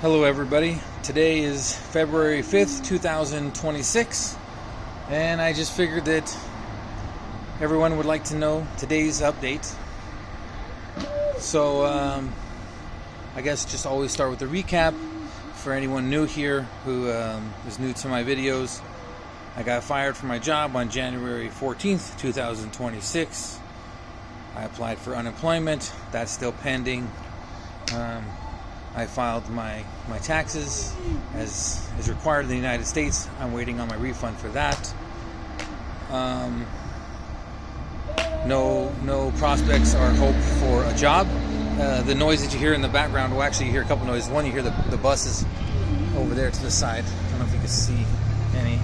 Hello everybody, today is February 5th, 2026, and I just figured that everyone would like to know today's update. So I guess just always start with a recap for anyone new here who is new to my videos. I got fired from my job on January 14th, 2026. I applied for unemployment, that's still pending. I filed my taxes as is required in the United States. I'm waiting on my refund for that. No prospects or hope for a job. The noise that you hear in the background, well, actually you hear a couple noises. One, you hear the buses over there to the side. I don't know if you can see any.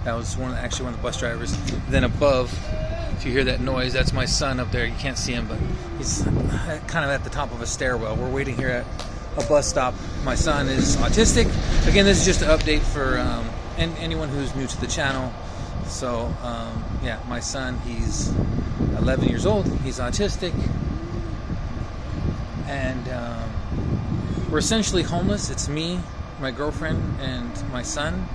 That was one of the bus drivers. Then above, if you hear that noise, that's my son up there. You can't see him, but he's kind of at the top of a stairwell. We're waiting here at a bus stop. My son is autistic. Again, this is just an update for anyone who's new to the channel. So, yeah, my son, he's 11 years old. He's autistic. And we're essentially homeless. It's me, my girlfriend, and my son,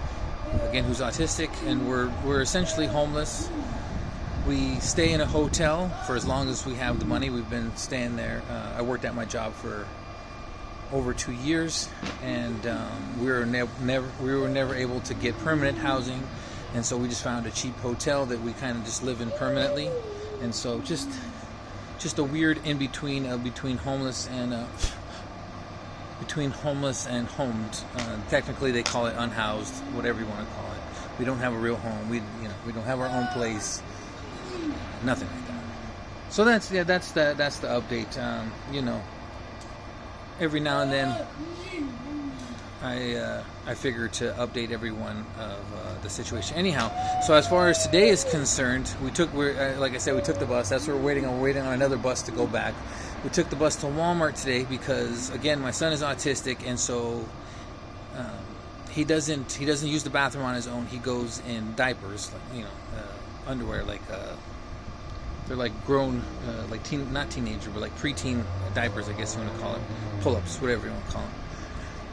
again, who's autistic. And we're essentially homeless. We stay in a hotel for as long as we have the money. We've been staying there. I worked at my job for over 2 years, and we were never able to get permanent housing, and so we just found a cheap hotel that we kind of just live in permanently. And so just a weird in between between homeless and homed. Technically, they call it unhoused, whatever you want to call it. We don't have a real home. We don't have our own place. Nothing like that. So that's the update. Every now and then I figure to update everyone of the situation. Anyhow, so as far as today is concerned, like I said, we took the bus. That's what we're waiting on. We're waiting on another bus to go back. We took the bus to Walmart today because, again, my son is autistic, and so he doesn't use the bathroom on his own. He goes in diapers, underwear, they're like grown, not teenager, but like preteen diapers, I guess you want to call it, pull-ups, whatever you want to call them.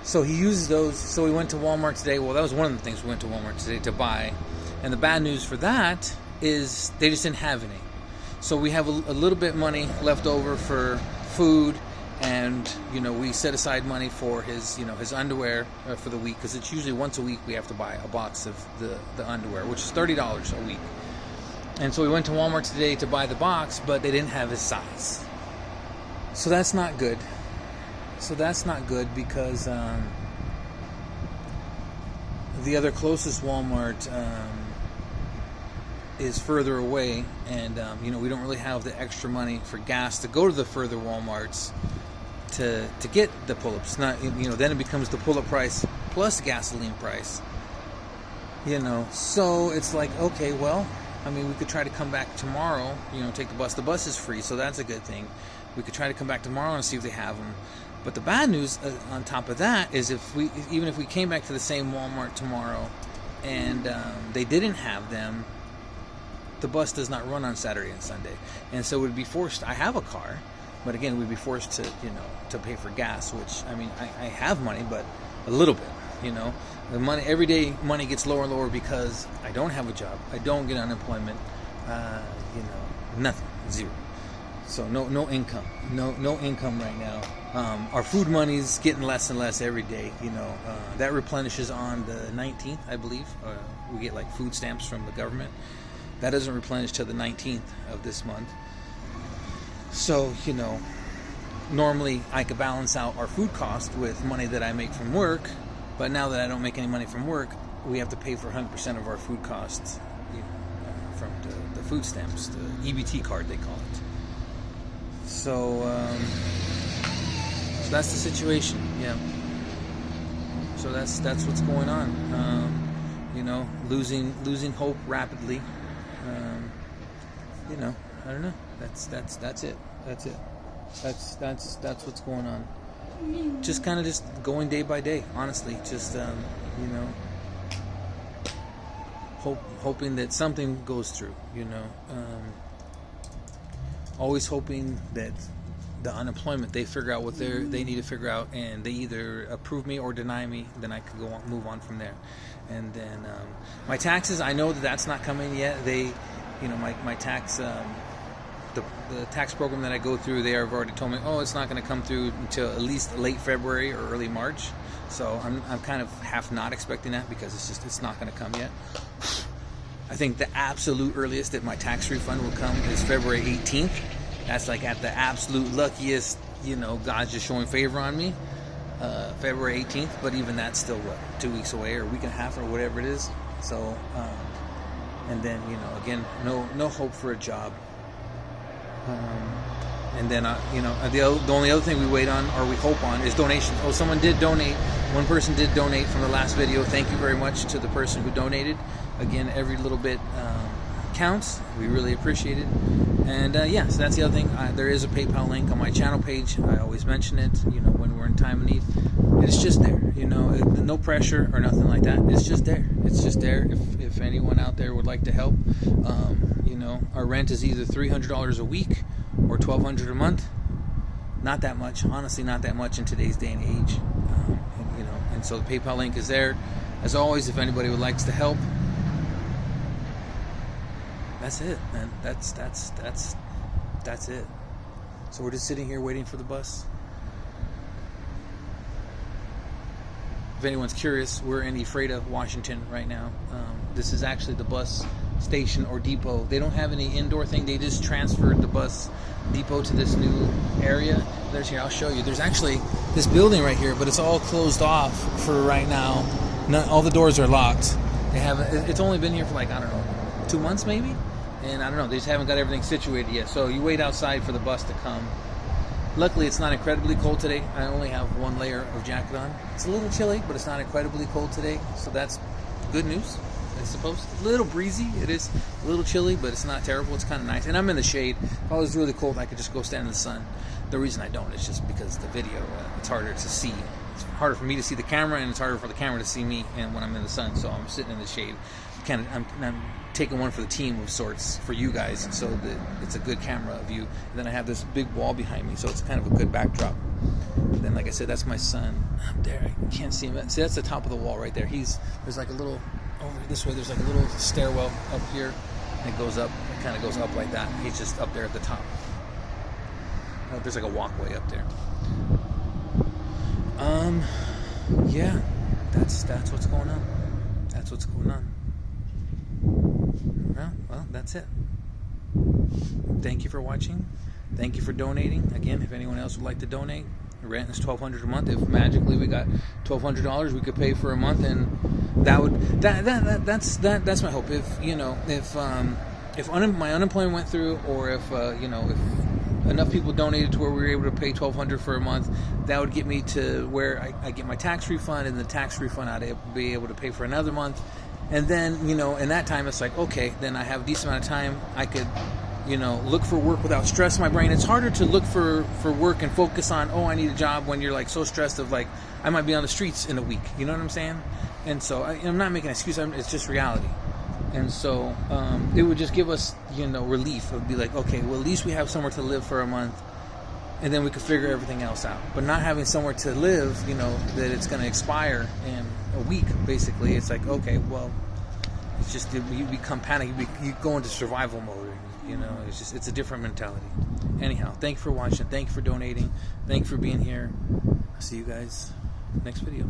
So he uses those. So we went to Walmart today. Well, that was one of the things we went to Walmart today to buy. And the bad news for that is they just didn't have any. So we have a little bit money left over for food, and we set aside money for his underwear for the week, because it's usually once a week we have to buy a box of the underwear, which is $30 a week. And so we went to Walmart today to buy the box, but they didn't have his size. So that's not good. Because the other closest Walmart is further away, and we don't really have the extra money for gas to go to the further Walmarts to get the pull-ups. Not then it becomes the pull-up price plus gasoline price. So it's like, okay, well, we could try to come back tomorrow, take the bus. The bus is free, so that's a good thing. We could try to come back tomorrow and see if they have them. But the bad news on top of that is even if we came back to the same Walmart tomorrow and they didn't have them, the bus does not run on Saturday and Sunday. And so we'd be forced, I have a car, but again, we'd be forced to pay for gas, which, I have money, but a little bit. The money, everyday money gets lower and lower because I don't have a job. I don't get unemployment. Nothing, zero. So no income, no income right now. Our food money's getting less and less every day. That replenishes on the 19th, I believe. We get like food stamps from the government. That doesn't replenish till the 19th of this month. So normally I could balance out our food cost with money that I make from work. But now that I don't make any money from work, we have to pay for 100% of our food costs from the food stamps, the EBT card they call it. So that's the situation. Yeah. So that's what's going on. Losing hope rapidly. I don't know. That's it. That's what's going on. Just kind of just going day by day, honestly. Just hoping that something goes through. Always hoping that the unemployment, they figure out what they need to figure out, and they either approve me or deny me. Then I could move on from there. And then my taxes, I know that that's not coming yet. My tax, the tax program that I go through, they have already told me, oh, it's not going to come through until at least late February or early March. So I'm kind of half not expecting that, because it's not going to come yet. I think the absolute earliest that my tax refund will come is February 18th. That's like at the absolute luckiest, God's just showing favor on me. February 18th, but even that's still 2 weeks away, or a week and a half, or whatever it is. So, and then again, no hope for a job. And then the only other thing we wait on, or we hope on, is donations. Oh, someone did donate. One person did donate from the last video. Thank you very much to the person who donated. Again, every little bit counts. We really appreciate it. And so that's the other thing. There is a PayPal link on my channel page. I always mention it, when we're in time of need. It's just there, no pressure or nothing like that. It's just there. It's just there. If anyone out there would like to help, our rent is either $300 a week or $1,200 a month. Not that much, honestly, not that much in today's day and age. And so the PayPal link is there. As always, if anybody would like to help, that's it, man. That's it. So we're just sitting here waiting for the bus. If anyone's curious, we're in Ephrata, Washington right now. This is actually the bus station or depot. They don't have any indoor thing. They just transferred the bus depot to this new area. I'll show you. There's actually this building right here, but it's all closed off for right now. All the doors are locked. It's only been here for 2 months maybe? And I don't know, they just haven't got everything situated yet. So you wait outside for the bus to come. Luckily, it's not incredibly cold today. I only have one layer of jacket on. It's a little chilly, but it's not incredibly cold today. So that's good news, I suppose. A little breezy. It is a little chilly, but it's not terrible. It's kind of nice. And I'm in the shade. If I was really cold, I could just go stand in the sun. The reason I don't is just because the video, it's harder to see. It's harder for me to see the camera, and it's harder for the camera to see me and when I'm in the sun. So I'm sitting in the shade. I'm taking one for the team of sorts for you guys, so that it's a good camera view. And then I have this big wall behind me, so it's kind of a good backdrop. And then, like I said, that's my son up there. I can't see him. See, that's the top of the wall right there. There's like a little over this way. There's like a little stairwell up here, and it goes up. It kind of goes up like that. He's just up there at the top. There's like a walkway up there. Yeah, that's what's going on. That's what's going on. Well, that's it. Thank you for watching. Thank you for donating. Again, if anyone else would like to donate, the rent is $1,200 a month. If magically we got $1,200 we could pay for a month, and that's my hope. If my unemployment went through, or if enough people donated to where we were able to pay $1,200 for a month, that would get me to where I get my tax refund, and the tax refund I'd be able to pay for another month. And then, in that time, it's like, okay, then I have a decent amount of time. I could, look for work without stress in my brain. It's harder to look for work and focus on, I need a job, when you're so stressed of I might be on the streets in a week. You know what I'm saying? And so I'm not making an excuse. It's just reality. And so it would just give us, relief. It would be like, okay, well, at least we have somewhere to live for a month, and then we could figure everything else out. But not having somewhere to live, that it's going to expire in a week, basically, it's like, okay, well, it's just, you become panicked. You go into survival mode. It's a different mentality. Anyhow, thank you for watching. Thank you for donating. Thank you for being here. I'll see you guys next video.